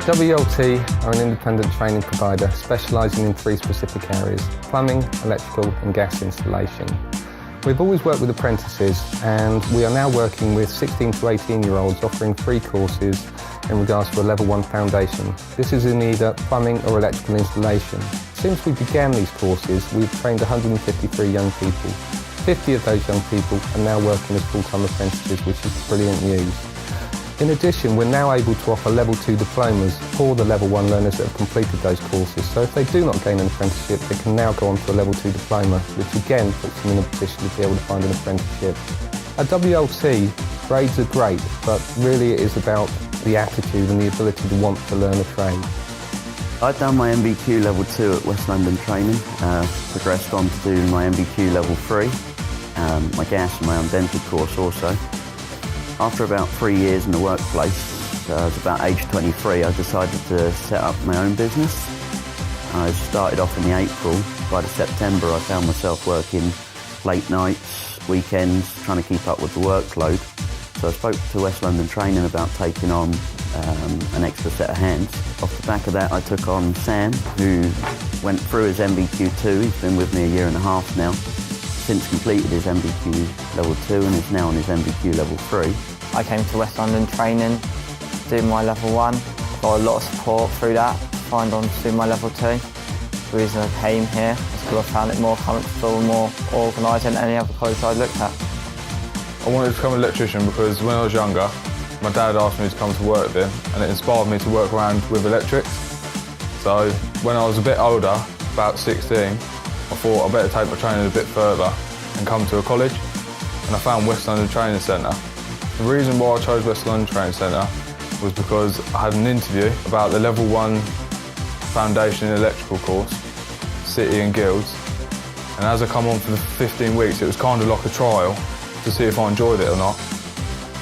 WLT are an independent training provider specialising in 3 specific areas: plumbing, electrical and gas installation. We've always worked with apprentices, and we are now working with 16 to 18-year-olds offering free courses in regards to a Level 1 foundation. This is in either plumbing or electrical installation. Since we began these courses, we've trained 153 young people. 50 of those young people are now working as full-time apprentices, which is brilliant news. In addition, we're now able to offer Level 2 diplomas for the Level 1 learners that have completed those courses. So if they do not gain an apprenticeship, they can now go on to a Level 2 diploma, which again puts them in a position to be able to find an apprenticeship. At WLT, grades are great, but really it is about the attitude and the ability to want to learn a trade. I've done my MBQ Level 2 at West London Training, progressed on to do my MBQ Level 3, my gas and my unvented course also. After about 3 years in the workplace, I was about age 23, I decided to set up my own business. I started off in the April. By the September I found myself working late nights, weekends, trying to keep up with the workload. So I spoke to West London Training about taking on an extra set of hands. Off the back of that I took on Sam, who went through his MBQ2. He's been with me a year and a half now. Since completed his MBQ Level 2 and is now on his MBQ Level 3. I came to West London Training, doing my Level 1. Got a lot of support through that, find on to do my Level 2. The reason I came here is because I found it more comfortable, more organised than any other college I looked at. I wanted to become an electrician because when I was younger, my dad asked me to come to work with him, and it inspired me to work around with electrics. So when I was a bit older, about 16, I thought I'd better take my training a bit further and come to a college, and I found West London Training Centre. The reason why I chose West London Training Centre was because I had an interview about the Level 1 Foundation Electrical course, City and Guilds, and as I come on for the 15 weeks it was kind of like a trial to see if I enjoyed it or not,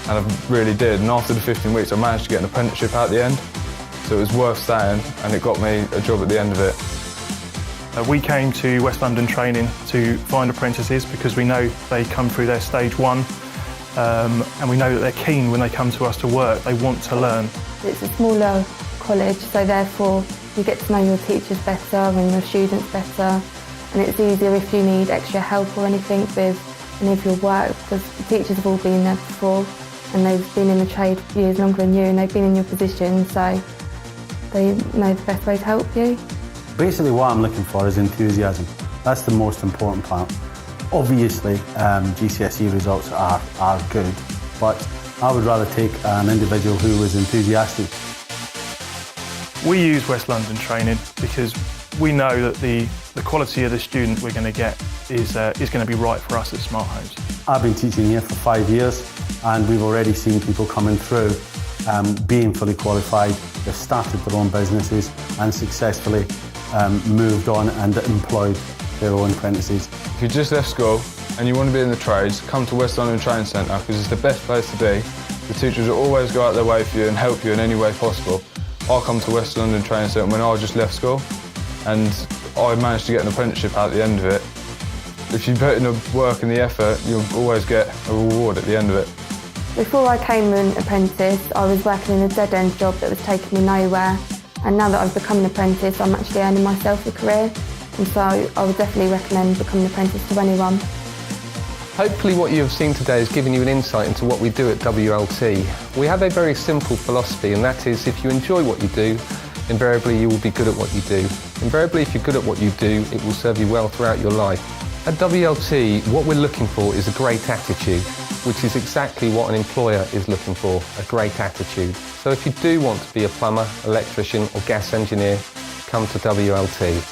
and I really did, and after the 15 weeks I managed to get an apprenticeship at the end, so it was worth staying and it got me a job at the end of it. We came to West London Training to find apprentices because we know they come through their stage 1 and we know that they're keen when they come to us to work, they want to learn. It's a smaller college, so therefore you get to know your teachers better and your students better, and it's easier if you need extra help or anything with any of your work, because the teachers have all been there before and they've been in the trade years longer than you and they've been in your position, so they know the best way to help you. Basically what I'm looking for is enthusiasm. That's the most important part. Obviously GCSE results are good, but I would rather take an individual who was enthusiastic. We use West London Training because we know that the quality of the student we're going to get is going to be right for us at Smarthomes. I've been teaching here for 5 years and we've already seen people coming through being fully qualified. They've started their own businesses and successfully moved on and employed their own apprentices. If you just left school and you want to be in the trades, come to West London Training Centre because it's the best place to be. The teachers will always go out their way for you and help you in any way possible. I come to West London Training Centre when I just left school and I managed to get an apprenticeship at the end of it. If you put in the work and the effort, you'll always get a reward at the end of it. Before I came an apprentice, I was working in a dead-end job that was taking me nowhere. And now that I've become an apprentice, I'm actually earning myself a career. And so I would definitely recommend becoming an apprentice to anyone. Hopefully what you have seen today has given you an insight into what we do at WLT. We have a very simple philosophy, and that is if you enjoy what you do, invariably you will be good at what you do. Invariably if you're good at what you do, it will serve you well throughout your life. At WLT, what we're looking for is a great attitude, which is exactly what an employer is looking for, a great attitude. So if you do want to be a plumber, electrician or gas engineer, come to WLT.